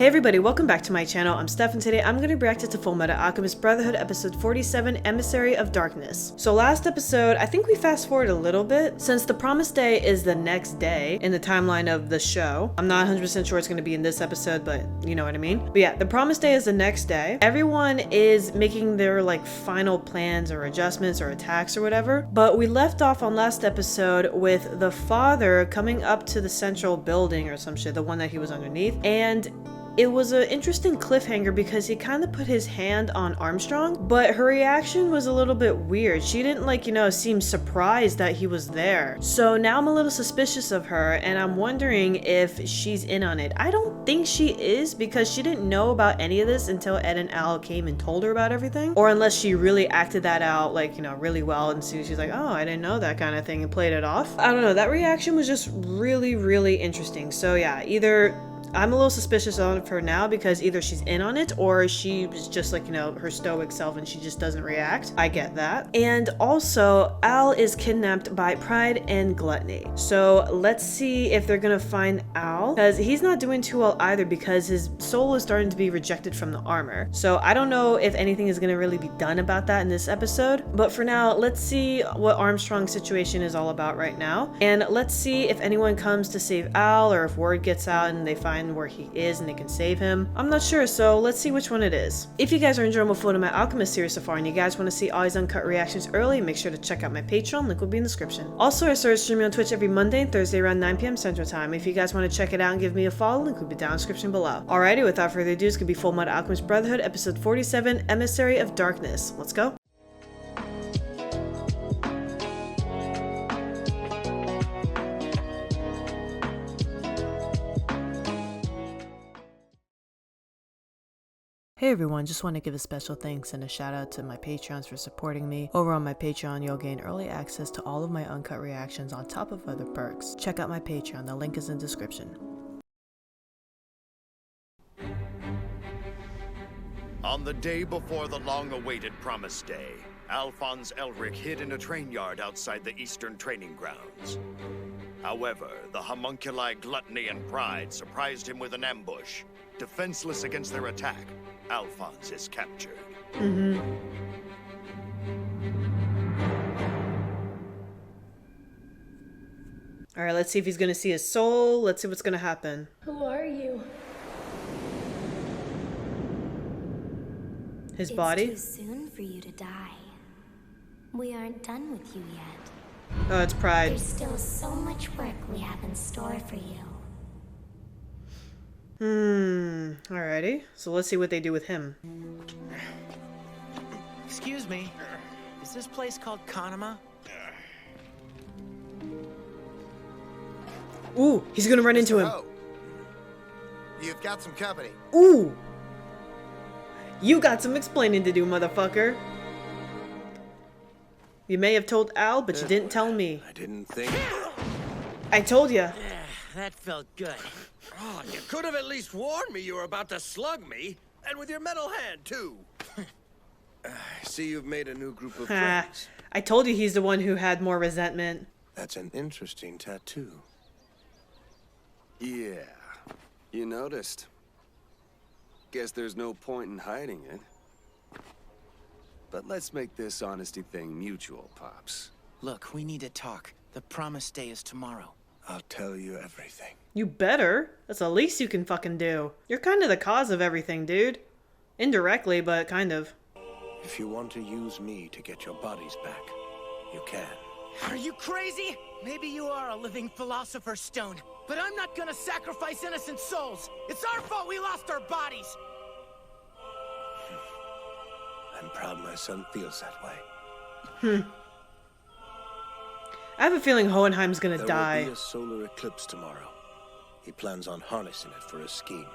Hey everybody, welcome back to my channel. I'm Steph and today I'm going to be reacting to Fullmetal Alchemist Brotherhood episode 47, Emissary of Darkness. So last episode, I think we fast forward a little bit since the promised day is the next day in the timeline of the show. I'm not 100% sure it's going to be in this episode, but you know what I mean. But yeah, the promised day is the next day. Everyone is making their like final plans or adjustments or attacks or whatever. But we left off on last episode with the father coming up to the central building or some shit, the one that he was underneath, and it was an interesting cliffhanger because he kind of put his hand on Armstrong, but her reaction was a little bit weird. She didn't seem surprised that he was there. So now I'm a little suspicious of her and I'm wondering if she's in on it. I don't think she is because she didn't know about any of this until Ed and Al came and told her about everything. Or unless she really acted that out really well and she's like, oh, I didn't know that kind of thing and played it off. I don't know, that reaction was just really interesting. So yeah, either I'm a little suspicious of her now because either she's in on it or she was just her stoic self and she just doesn't react. I get that. And also, Al is kidnapped by Pride and Gluttony. So let's see if they're gonna find Al because he's not doing too well either because his soul is starting to be rejected from the armor. So I don't know if anything is gonna really be done about that in this episode. But for now, let's see what Armstrong's situation is all about right now. And let's see if anyone comes to save Al or if word gets out and they find where he is and they can save him. I'm not sure, so let's see which one it is. If you guys are enjoying my Fullmetal Alchemist series so far and you guys want to see all these uncut reactions early, make sure to check out my Patreon, link will be in the description. Also, I started streaming on Twitch every Monday and Thursday around 9 p.m. Central Time. If you guys want to check it out and give me a follow, link will be down in the description below. Alrighty, without further ado, it's gonna be Fullmetal Alchemist Brotherhood episode 47, Emissary of Darkness. Let's go. Hey everyone, just want to give a special thanks and a shout out to my Patreons for supporting me. Over on my Patreon, you'll gain early access to all of my uncut reactions on top of other perks. Check out my Patreon, the link is in the description. On the day before the long-awaited Promised Day, Alphonse Elric hid in a train yard outside the Eastern Training Grounds. However, the Homunculi Gluttony and Pride surprised him with an ambush. Defenseless against their attack, Alphonse is captured. Alright, let's see if he's gonna see his soul. Let's see what's gonna happen. Who are you? His body? It's too soon for you to die. We aren't done with you yet. Oh, it's Pride. There's still so much work we have in store for you. Alrighty. So let's see what they do with him. Excuse me. Is this place called Kanama? Ooh, he's gonna run into him. Oh, you've got some company. Ooh! You got some explaining to do, motherfucker. You may have told Al, but you didn't tell me. I didn't think. I told ya. That felt good. Oh, you could have at least warned me you were about to slug me. And with your metal hand, too. I see you've made a new group of friends. I told you he's the one who had more resentment. That's an interesting tattoo. Yeah, you noticed. Guess there's no point in hiding it. But let's make this honesty thing mutual, Pops. Look, we need to talk. The promised day is tomorrow. I'll tell you everything. You better. That's the least you can fucking do. You're kind of the cause of everything, dude. Indirectly, but kind of. If you want to use me to get your bodies back, you can. Are you crazy? Maybe you are a living philosopher's stone, but I'm not gonna sacrifice innocent souls. It's our fault we lost our bodies. I'm proud my son feels that way. I have a feeling Hohenheim's gonna die. There will be a solar eclipse tomorrow. He plans on harnessing it for a scheme.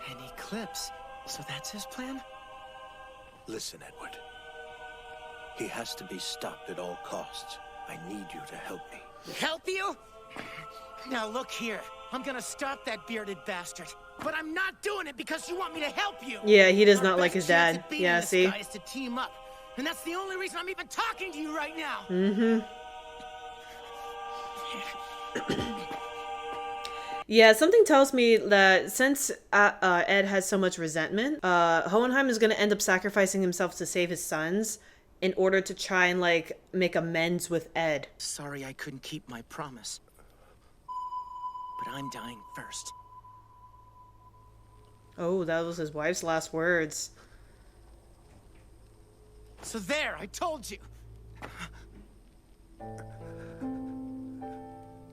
An eclipse? So that's his plan? Listen, Edward. He has to be stopped at all costs. I need you to help me. Help you? Now look here. I'm gonna stop that bearded bastard. But I'm not doing it because you want me to help you. Yeah, he does Our not like best his chance dad. at beating Yeah, this see? guy is to team up. And that's the only reason I'm even talking to you right now. Yeah, something tells me that since Ed has so much resentment, Hohenheim is going to end up sacrificing himself to save his sons in order to try and, like, make amends with Ed. Sorry I couldn't keep my promise. But I'm dying first. Oh, that was his wife's last words. So there, I told you.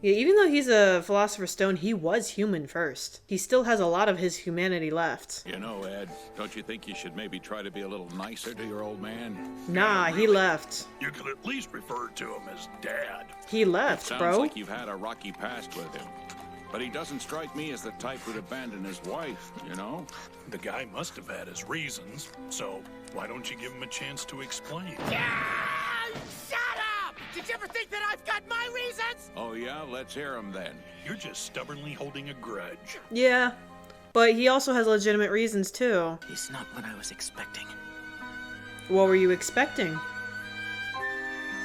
Yeah, even though he's a Philosopher's Stone, he was human first. He still has a lot of his humanity left. You know, Ed, don't you think you should maybe try to be a little nicer to your old man? Nah, he left. You could at least refer to him as Dad. He left, Sounds bro. like you've had a rocky past with him. But he doesn't strike me as the type who'd abandon his wife, you know? The guy must have had his reasons, so why don't you give him a chance to explain? Shut up! Did you ever think that I've got my reasons? Oh yeah? Let's hear him then. You're just stubbornly holding a grudge. Yeah, but he also has legitimate reasons too. He's not what I was expecting. What were you expecting?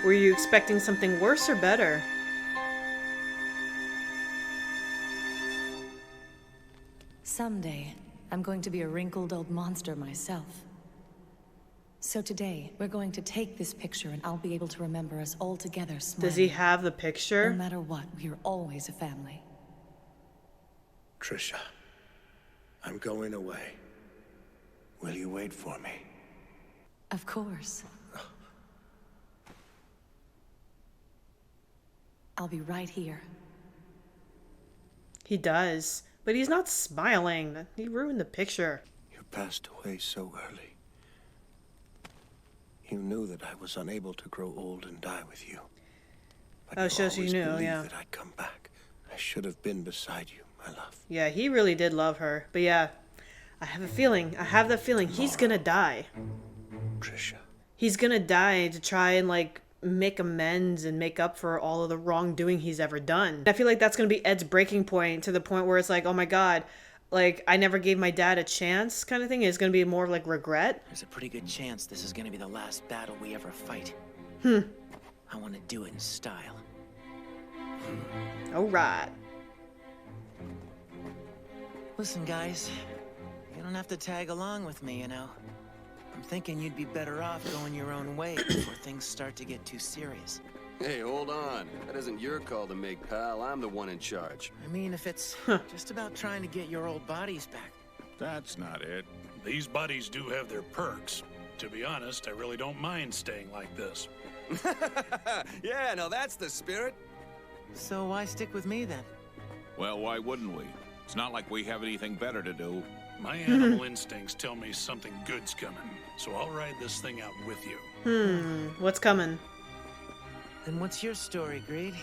Were you expecting something worse or better? Someday, I'm going to be a wrinkled old monster myself. So today, we're going to take this picture and I'll be able to remember us all together smiling. Does he have the picture? No matter what, we're always a family. Trisha, I'm going away. Will you wait for me? Of course. I'll be right here. He does. But he's not smiling. He ruined the picture. You passed away so early. You knew that I was unable to grow old and die with you. But Oh, shows you always knew, believed yeah. that I'd come back. I should have been beside you, my love. Yeah, he really did love her. But yeah, I have that feeling he's gonna die. Trisha. He's gonna die to try and, like, make amends and make up for all of the wrongdoing he's ever done. I feel like that's gonna be Ed's breaking point, to the point where it's like, oh my god, like, I never gave my dad a chance kind of thing. It's gonna be more of, like, regret. There's a pretty good chance this is gonna be the last battle we ever fight. I want to do it in style. Alright. Listen, guys, you don't have to tag along with me, you know. I'm thinking you'd be better off going your own way before things start to get too serious. Hey, hold on. That isn't your call to make, pal. I'm the one in charge. I mean, if it's just about trying to get your old bodies back. That's not it. These buddies do have their perks. To be honest, I really don't mind staying like this. Yeah, no, that's the spirit. So why stick with me then? Well, why wouldn't we? It's not like we have anything better to do. My animal instincts tell me something good's coming, so I'll ride this thing out with you. What's coming? Then what's your story, Greed?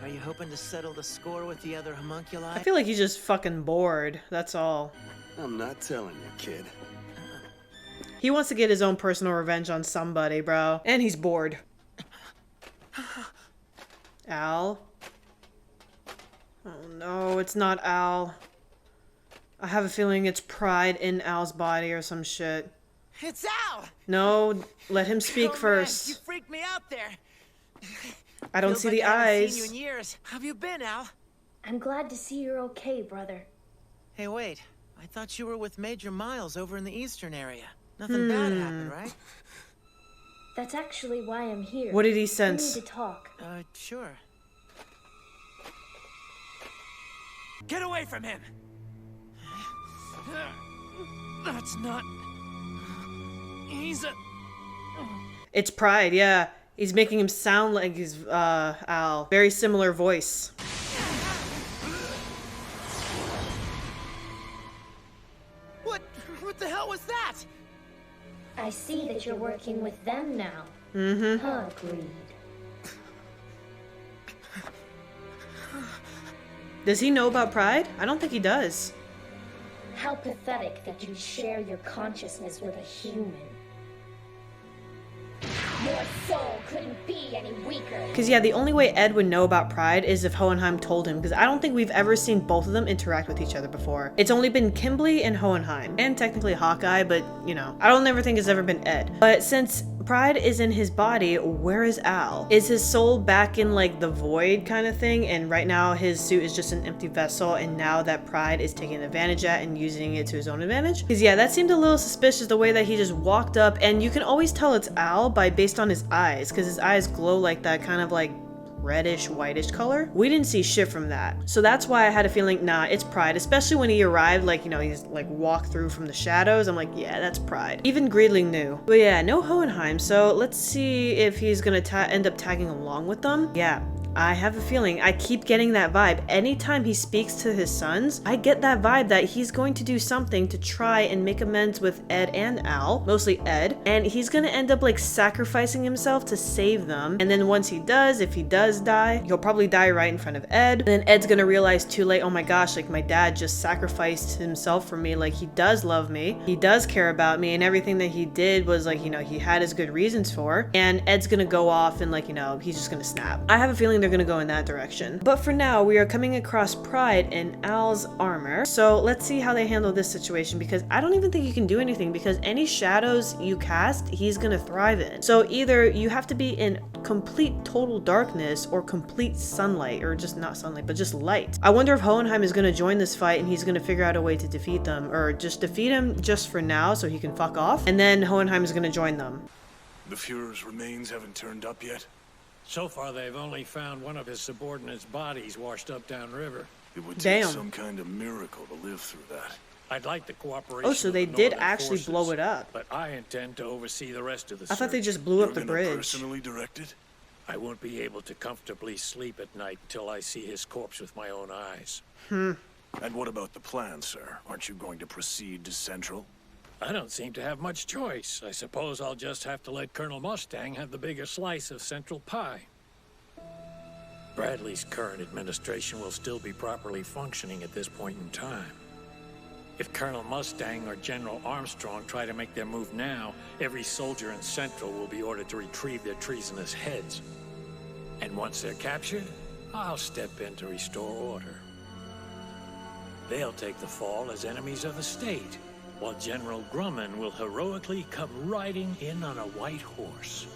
Are you hoping to settle the score with the other homunculi? I feel like he's just fucking bored. That's all. I'm not telling you, kid. He wants to get his own personal revenge on somebody, bro. And he's bored. Al? Oh no, it's not Al. I have a feeling it's pride in Al's body or some shit. It's Al! No, let him speak Oh, first. Man, you freaked me out there. I don't Feels see like the I haven't eyes. seen you in years. How have you been, Al? I'm glad to see you're okay, brother. Hey, wait. I thought you were with Major Miles over in the eastern area. Nothing bad happened, right? That's actually why I'm here. What did he We sense? need to talk. Sure. Get away from him! That's not... He's a... It's pride, yeah. He's making him sound like he's Al. Very similar voice. What the hell was that? I see that you're working with them now. Huh, Greed? Does he know about pride? I don't think he does. How pathetic that you share your consciousness with a human. Your soul couldn't be any weaker. Because, yeah, the only way Ed would know about pride is if Hohenheim told him. Because I don't think we've ever seen both of them interact with each other before. It's only been Kimberly and Hohenheim. And technically Hawkeye, but, you know. I don't ever think it's ever been Ed. But since Pride is in his body, where is Al? Is his soul back in like the void kind of thing, and right now his suit is just an empty vessel, and now that Pride is taking advantage at and using it to his own advantage? Because yeah, that seemed a little suspicious, the way that he just walked up, and you can always tell it's Al based on his eyes, because his eyes glow like that kind of like reddish whitish color. We didn't see shit from that, so that's why I had a feeling, nah, it's Pride. Especially when he arrived, like, you know, he's like walked through from the shadows. I'm like, yeah, that's Pride. Even Greedling knew. But yeah, no Hohenheim, so let's see if he's gonna end up tagging along with them. Yeah, I have a feeling. I keep getting that vibe. Anytime he speaks to his sons, I get that vibe that he's going to do something to try and make amends with Ed and Al, mostly Ed, and he's gonna end up like sacrificing himself to save them. And then once he does, if he does die, he'll probably die right in front of Ed. And then Ed's gonna realize too late, oh my gosh, like my dad just sacrificed himself for me. Like he does love me, he does care about me, and everything that he did was like, you know, he had his good reasons for. And Ed's gonna go off and like, you know, he's just gonna snap. I have a feeling they're gonna go in that direction. But for now, we are coming across Pride in Al's armor. So let's see how they handle this situation, because I don't even think you can do anything, because any shadows you cast, he's gonna thrive in. So either you have to be in complete total darkness or complete sunlight, or just not sunlight, but just light. I wonder if Hohenheim is gonna join this fight and he's gonna figure out a way to defeat them, or just defeat him just for now so he can fuck off, and then Hohenheim is gonna join them. The Fuhrer's remains haven't turned up yet? So far, they've only found one of his subordinates' bodies washed up downriver. It would take some kind of miracle to live through that. I'd like the cooperation. Oh, so they did actually blow it up. But I intend to oversee the rest of the I thought they just blew up the bridge. Personally directed? I won't be able to comfortably sleep at night till I see his corpse with my own eyes. And what about the plan, sir? Aren't you going to proceed to Central? I don't seem to have much choice. I suppose I'll just have to let Colonel Mustang have the bigger slice of Central Pie. Bradley's current administration will still be properly functioning at this point in time. If Colonel Mustang or General Armstrong try to make their move now, every soldier in Central will be ordered to retrieve their treasonous heads. And once they're captured, I'll step in to restore order. They'll take the fall as enemies of the state, while General Grumman will heroically come riding in on a white horse.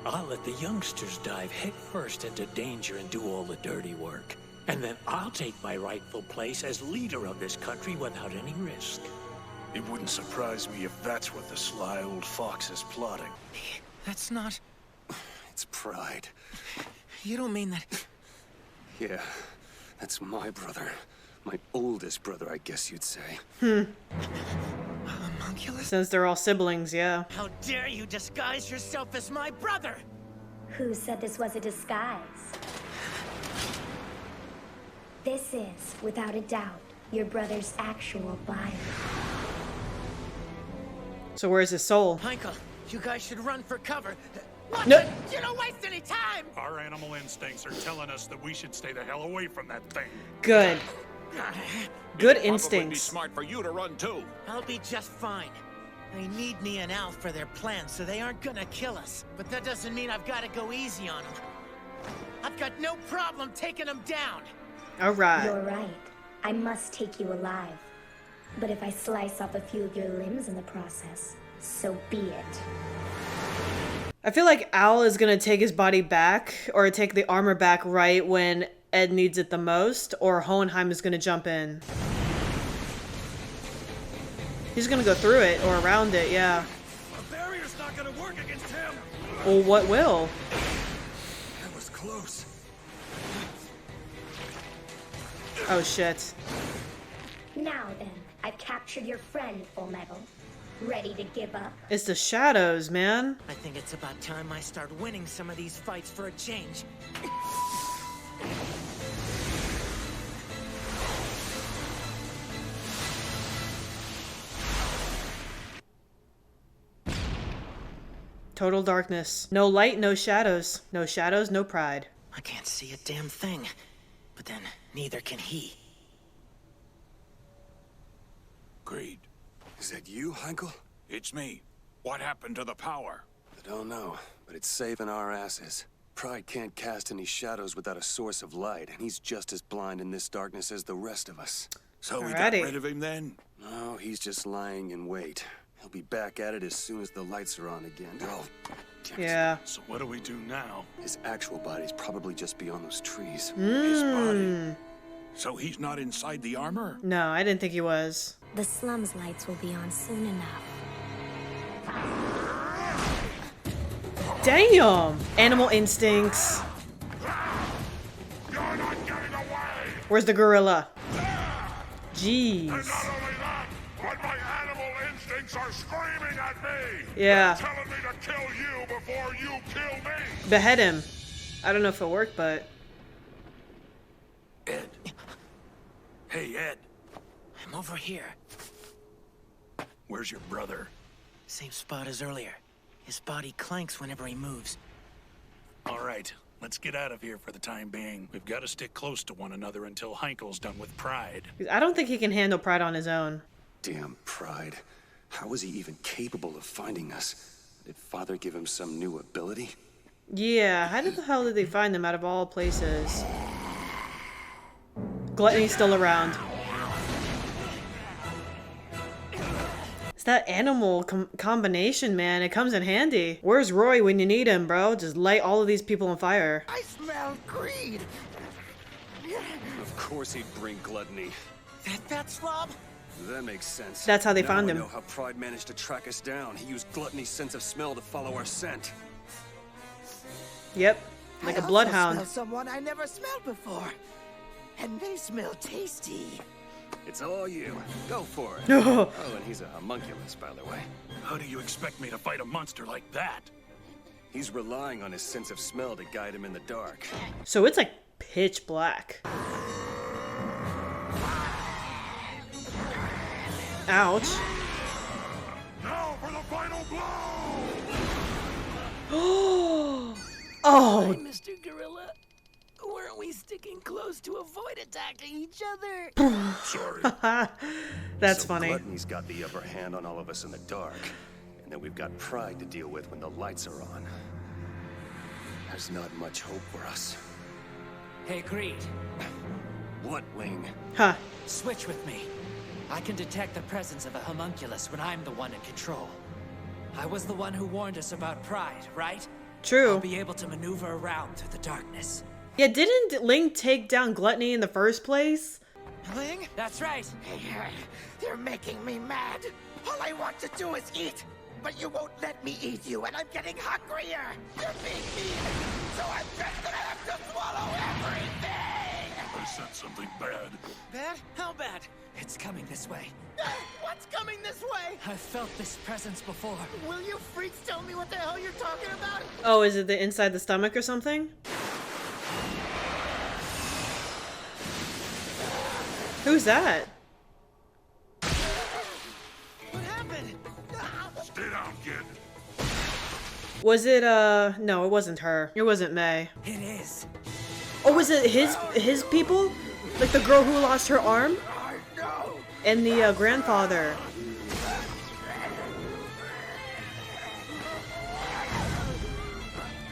I'll let the youngsters dive headfirst into danger and do all the dirty work. And then I'll take my rightful place as leader of this country without any risk. It wouldn't surprise me if that's what the sly old fox is plotting. That's not... It's Pride. You don't mean that... Yeah, that's my brother. My oldest brother, I guess you'd say. Homunculus? Since they're all siblings, yeah. How dare you disguise yourself as my brother? Who said this was a disguise? This is, without a doubt, your brother's actual body. So where's his soul? Michael, you guys should run for cover. No. You don't waste any time! Our animal instincts are telling us that we should stay the hell away from that thing. Good. Good It'd probably be instincts. smart for you to run too. I'll be just fine. They need me and Al for their plans, so they aren't gonna kill us. But that doesn't mean I've gotta go easy on them. I've got no problem taking them down. All right. You're right. I must take you alive. But if I slice off a few of your limbs in the process, so be it. I feel like Al is gonna take his body back, or take the armor back right when Ed needs it the most, or Hohenheim is gonna jump in. He's gonna go through it, or around it, yeah. A barrier's not gonna work against him! Well, what will? That was close. Oh shit. Now then, I've captured your friend, Fullmetal. Ready to give up? It's the shadows, man. I think it's about time I start winning some of these fights for a change. Total darkness. No light, no shadows. No shadows, no pride. I can't see a damn thing. But then, neither can he. Greed. Is that you, Heinkel? It's me. What happened to the power? I don't know, but it's saving our asses. Pride can't cast any shadows without a source of light, and he's just as blind in this darkness as the rest of us. So we Alrighty. got rid of him then? No, he's just lying in wait. He'll be back at it as soon as the lights are on again. Oh, damn it. Yeah. So what do we do now? His actual body's probably just beyond those trees. His body. So he's not inside the armor? No, I didn't think he was. The slums lights will be on soon enough. Damn! Animal instincts. Where's the gorilla? Jeez. And not only that, but my animal instincts are screaming at me. Yeah. They're telling me to kill you before you kill me. Behead him. I don't know if it'll work, but... Ed. Hey, Ed. I'm over here. Where's your brother? Same spot as earlier. His body clanks whenever he moves. All right, let's get out of here for the time being. We've got to stick close to one another until Heinkel's done with Pride. I don't think he can handle Pride on his own. Damn Pride. How was he even capable of finding us? Did Father give him some new ability? Yeah, how the hell did they find him out of all places? Gluttony's still around. It's that animal combination, man. It comes in handy. Where's Roy when you need him, bro? Just light all of these people on fire. I smell greed. Of course he'd bring Gluttony. That slob? That makes sense. That's how they Now found I him. know how Pride managed to track us down. He used Gluttony's sense of smell to follow our scent. Yep, like a bloodhound. I also smell someone I never smelled before. And they smell tasty. It's all you. Go for it. Oh, and he's a homunculus, by the way. How do you expect me to fight a monster like that? He's relying on his sense of smell to guide him in the dark. so it's like pitch black. Ouch. Now for the final blow. Oh, Mr. Gorilla. Weren't we sticking close to avoid attacking each other? Sorry. that's So funny. Gluttony's got the upper hand on all of us in the dark. And then we've got Pride to deal with when the lights are on. There's not much hope for us. Hey, Greed. What, Ling? Huh. Switch with me. I can detect the presence of a homunculus when I'm the one in control. I was the one who warned us about Pride, right? True. I'll be able to maneuver around through the darkness. Yeah, didn't Ling take down Gluttony in the first place? Ling? That's right. They're making me mad. All I want to do is eat. But you won't let me eat you, and I'm getting hungrier. You're being mean, so I'm just gonna have to swallow everything. I said something bad. Bad? How bad? It's coming this way. What's coming this way? I've felt this presence before. Will you freaks tell me what the hell you're talking about? Oh, is it the inside the stomach or something? Who's that? What happened? Stay down, kid. Was it, no, it wasn't her. It wasn't May. It is. Oh, was it his people? Like the girl who lost her arm? And the, grandfather.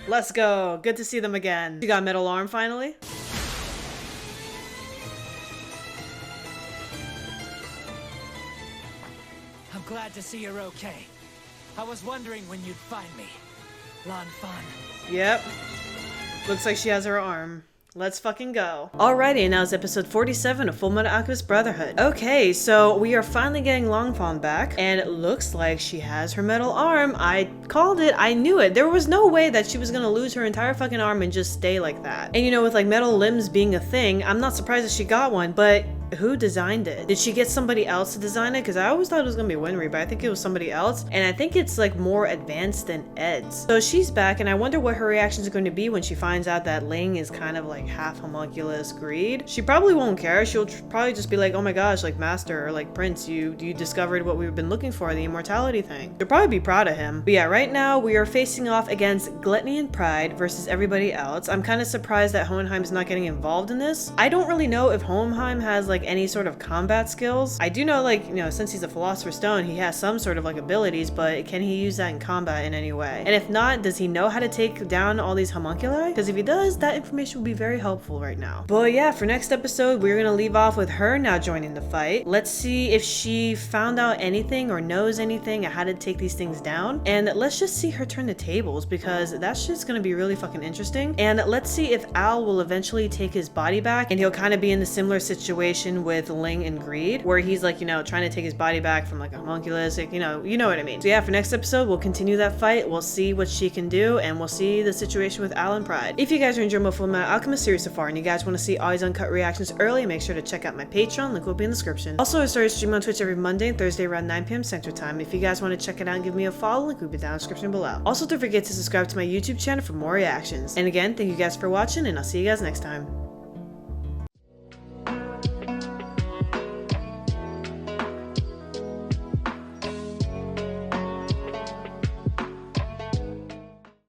Let's go. Good to see them again. You got a metal arm finally? I'm glad to see you're okay. I was wondering when you'd find me. Lan Fan. Yep. Looks like she has her arm. Let's fucking go. Alrighty, and now it's episode 47 of Fullmetal Alchemist Brotherhood. Okay, so we are finally getting Lan Fan back, and it looks like she has her metal arm. I called it. I knew it. There was no way that she was gonna lose her entire fucking arm and just stay like that. And you know, with like metal limbs being a thing, I'm not surprised that she got one, but who designed it? Did she get somebody else to design it? Because I always thought it was gonna be Winry, but I think it was somebody else, and I think it's like more advanced than Ed's. So she's back, and I wonder what her reaction is going to be when she finds out that Ling is kind of like half homunculus greed. She probably won't care. She'll probably just be like, oh my gosh, like Master or like Prince, you discovered what we've been looking for, the immortality thing. She'll probably be proud of him. But yeah, right now we are facing off against Gluttony and Pride versus everybody else. I'm kind of surprised that Hoenheim's not getting involved in this. I don't really know if Hoenheim has like like any sort of combat skills. I do know, like, you know, since he's a Philosopher's Stone, he has some sort of like abilities, but can he use that in combat in any way? And if not, does he know how to take down all these homunculi? Because if he does, that information would be very helpful right now. But yeah, for next episode, we're gonna leave off with her now joining the fight. Let's see if she found out anything or knows anything on how to take these things down. And let's just see her turn the tables, because that shit's gonna be really fucking interesting. And let's see if Al will eventually take his body back, and he'll kind of be in the similar situation with Ling and Greed, where he's like, you know, trying to take his body back from like a homunculus, like, you know what I mean. So yeah, for next episode, we'll continue that fight. We'll see what she can do, and we'll see the situation with Al and Pride. If you guys are enjoying my Fullmetal Alchemist series so far, and you guys want to see all these uncut reactions early, make sure to check out my Patreon. Link will be in the description. Also, I started streaming on Twitch every Monday and Thursday around 9 p.m. Central Time. If you guys want to check it out and give me a follow, link will be down in the description below. Also, don't forget to subscribe to my YouTube channel for more reactions. And again, thank you guys for watching, and I'll see you guys next time.